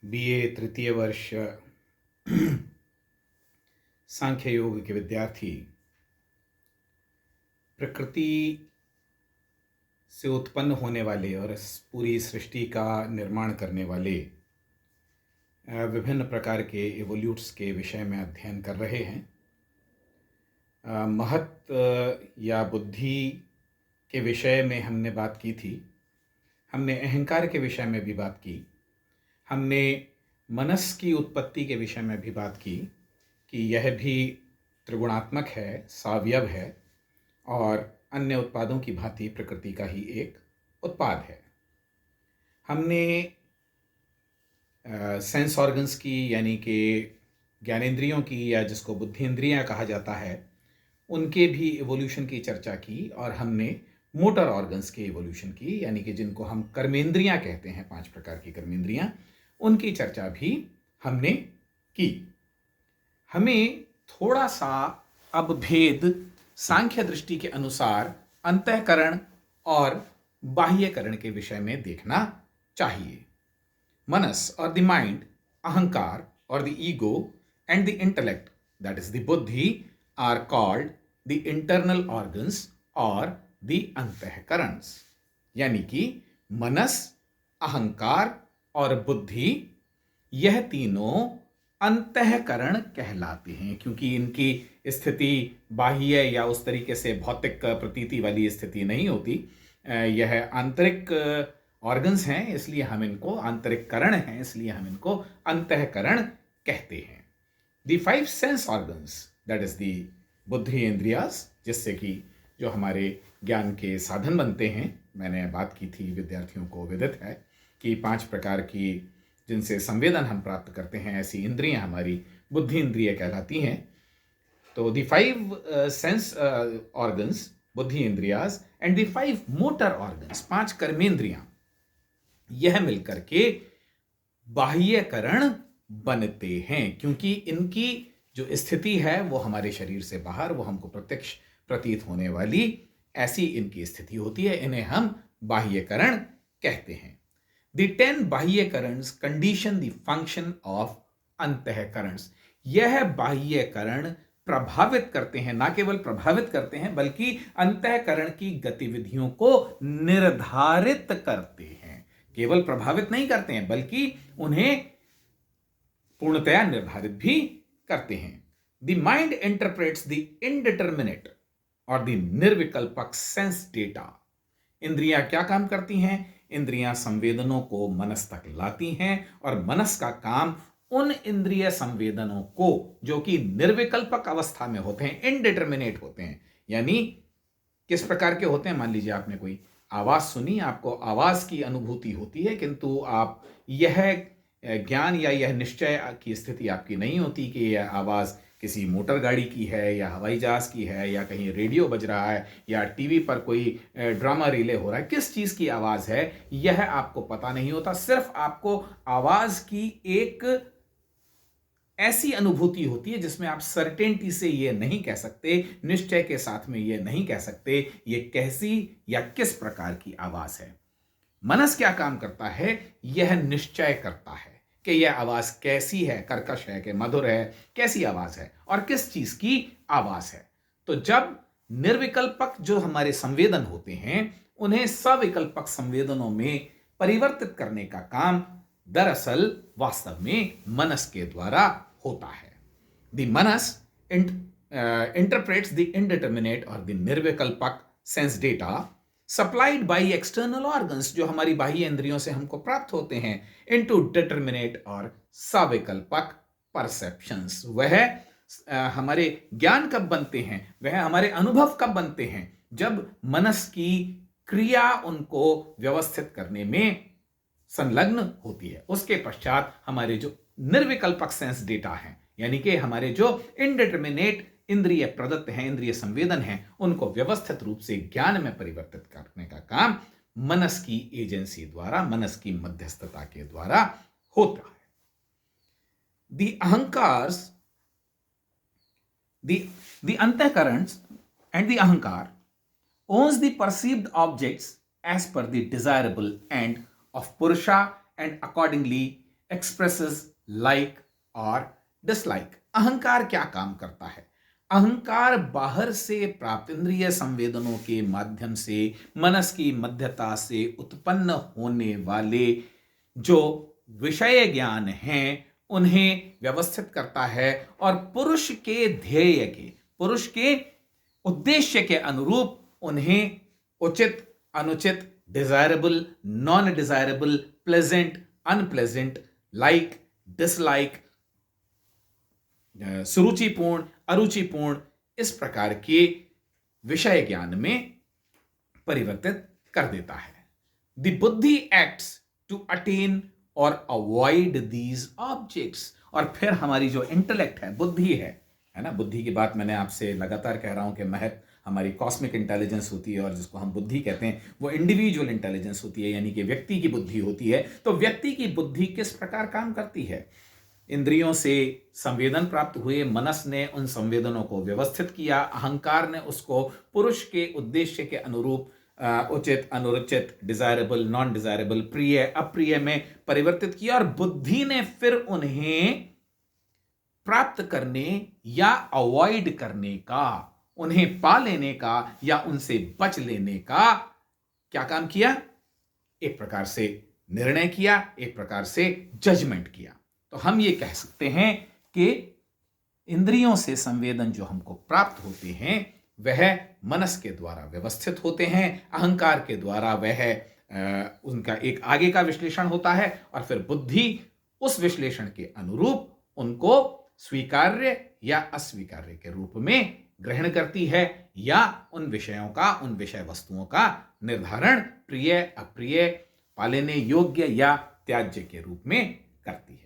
BA तृतीय वर्ष सांख्य योग के विद्यार्थी प्रकृति से उत्पन्न होने वाले और इस पूरी सृष्टि का निर्माण करने वाले विभिन्न प्रकार के इवोल्यूट्स के विषय में अध्ययन कर रहे हैं। महत या बुद्धि के विषय में हमने बात की थी, हमने अहंकार के विषय में भी बात की, हमने मनस की उत्पत्ति के विषय में भी बात की कि यह भी त्रिगुणात्मक है, सावयव है और अन्य उत्पादों की भांति प्रकृति का ही एक उत्पाद है। हमने सेंस ऑर्गन्स की यानी कि ज्ञानेंद्रियों की या जिसको बुद्धिंद्रियां कहा जाता है उनके भी इवोल्यूशन की चर्चा की और हमने मोटर ऑर्गन्स के इवोल्यूशन की यानी कि जिनको हम कर्मेंद्रियां कहते हैं, 5 प्रकार की कर्मेंद्रियां, उनकी चर्चा भी हमने की। हमें थोड़ा सा अब भेद सांख्य दृष्टि के अनुसार अंतःकरण और बाह्यकरण के विषय में देखना चाहिए। मनस और द माइंड, अहंकार और the ego and the intellect, that is the buddhi, are called the internal organs और द अंतःकरणस। यानी कि मनस, अहंकार और बुद्धि, यह तीनों अंतःकरण कहलाते हैं क्योंकि इनकी स्थिति बाह्य या उस तरीके से भौतिक प्रतीति वाली स्थिति नहीं होती। यह आंतरिक ऑर्गन्स हैं, इसलिए हम इनको आंतरिक करण हैं, इसलिए हम इनको अंतःकरण कहते हैं। The 5 sense organs, that is the बुद्धि इंद्रियास, जिससे कि जो हमारे ज्ञान के साधन बनते हैं, मैंने बात की थी, विद्यार्थियों को विदित है कि 5 प्रकार की जिनसे संवेदन हम प्राप्त करते हैं ऐसी इंद्रियां हमारी बुद्धि इंद्रिय कहलाती हैं। तो द 5 सेंस ऑर्गन्स, बुद्धि इंद्रियास, एंड द 5 मोटर ऑर्गन्स, 5 कर्मेंद्रियां, यह मिलकर के बाह्यकरण बनते हैं क्योंकि इनकी जो स्थिति है वो हमारे शरीर से बाहर, वो हमको प्रत्यक्ष प्रतीत होने वाली ऐसी इनकी स्थिति होती है। इन्हें हम बाह्यकरण कहते हैं। The 10 bahyakaranas condition the function of antahkaranas. यह बाह्यकरण प्रभावित करते हैं, ना केवल प्रभावित करते हैं बल्कि अंतःकरण की गतिविधियों को निर्धारित करते हैं। केवल प्रभावित नहीं करते हैं बल्कि उन्हें पूर्णतया निर्धारित भी करते हैं। The mind interprets the indeterminate और द निर्विकल्पक सेंस डेटा। इंद्रियां क्या काम करती हैं? इंद्रियां संवेदनों को मनस तक लाती हैं और मनस का काम उन इंद्रिय संवेदनों को जो कि निर्विकल्पक अवस्था में होते हैं, इनडिटर्मिनेट होते हैं, यानी किस प्रकार के होते हैं? मान लीजिए आपने कोई आवाज सुनी, आपको आवाज की अनुभूति होती है किंतु आप यह ज्ञान या यह निश्चय की स्थिति आपकी नहीं होती कि यह आवाज किसी मोटर गाड़ी की है या हवाई जहाज की है या कहीं रेडियो बज रहा है या टीवी पर कोई ड्रामा रिले हो रहा है। किस चीज की आवाज है यह आपको पता नहीं होता। सिर्फ आपको आवाज की एक ऐसी अनुभूति होती है जिसमें आप सर्टेनिटी से यह नहीं कह सकते, निश्चय के साथ में यह नहीं कह सकते यह कैसी या किस प्रकार की आवाज है। मनस क्या काम करता है? यह निश्चय करता है कि यह आवाज कैसी है, कर्कश है कि मधुर है, कैसी आवाज है और किस चीज की आवाज है। तो जब निर्विकल्पक जो हमारे संवेदन होते हैं उन्हें सविकल्पक संवेदनों में परिवर्तित करने का काम दरअसल वास्तव में मनस के द्वारा होता है। The manas interprets the indeterminate और the nirvikalpaka sense data supplied by external organs, जो हमारी बाह्य इंद्रियों से हमको प्राप्त होते हैं, इनटू डिटर्मिनेट और सविकल्पक परसेप्शंस। वह हमारे ज्ञान कब बनते हैं, वह हमारे अनुभव कब बनते हैं? जब मनस की क्रिया उनको व्यवस्थित करने में संलग्न होती है। उसके पश्चात हमारे जो निर्विकल्पक सेंस डेटा हैं, यानी कि हमारे जो इनडिटर्मिनेट इंद्रिय प्रदत्त हैं, इंद्रिय संवेदन हैं, उनको व्यवस्थित रूप से ज्ञान में परिवर्तित करने का काम मनस की एजेंसी द्वारा, मनस की मध्यस्थता के द्वारा होता है। द अहंकार, द अंतःकरणस एंड द अहंकार owns the perceived objects as per the desirable end of Purusha and accordingly expresses like और डिसलाइक। अहंकार क्या काम करता है? अहंकार बाहर से प्राप्त इंद्रिय संवेदनों के माध्यम से मनस की मध्यता से उत्पन्न होने वाले जो विषय ज्ञान हैं उन्हें व्यवस्थित करता है और पुरुष के ध्येय के, पुरुष के उद्देश्य के अनुरूप उन्हें उचित, अनुचित, desirable, non desirable, pleasant, unpleasant, like, dislike, सुरुचिपूर्ण, अरुचिपूर्ण, इस प्रकार के विषय ज्ञान में परिवर्तित कर देता है। द बुद्धि एक्ट्स टू अटेन और अवॉइड दीज ऑब्जेक्ट्स। और फिर हमारी जो इंटेलेक्ट है, बुद्धि है ना, बुद्धि की बात मैंने आपसे लगातार कह रहा हूं कि महत्व हमारी कॉस्मिक इंटेलिजेंस होती है और जिसको हम बुद्धि कहते हैं वो इंडिविजुअल इंटेलिजेंस होती है, यानी कि व्यक्ति की बुद्धि होती है। तो व्यक्ति की बुद्धि किस प्रकार काम करती है? इंद्रियों से संवेदन प्राप्त हुए, मनस ने उन संवेदनों को व्यवस्थित किया, अहंकार ने उसको पुरुष के उद्देश्य के अनुरूप उचित, अनुचित, डिजायरेबल, नॉन डिजायरेबल, प्रिय, अप्रिय में परिवर्तित किया और बुद्धि ने फिर उन्हें प्राप्त करने या अवॉइड करने का, उन्हें पा लेने का या उनसे बच लेने का क्या काम किया? एक प्रकार से निर्णय किया, एक प्रकार से जजमेंट किया। तो हम ये कह सकते हैं कि इंद्रियों से संवेदन जो हमको प्राप्त होते हैं वह मनस के द्वारा व्यवस्थित होते हैं, अहंकार के द्वारा वह उनका एक आगे का विश्लेषण होता है और फिर बुद्धि उस विश्लेषण के अनुरूप उनको स्वीकार्य या अस्वीकार्य के रूप में ग्रहण करती है या उन विषयों का, उन विषय वस्तुओं का निर्धारण प्रिय, अप्रिय, पालने योग्य या त्याज्य के रूप में करती है।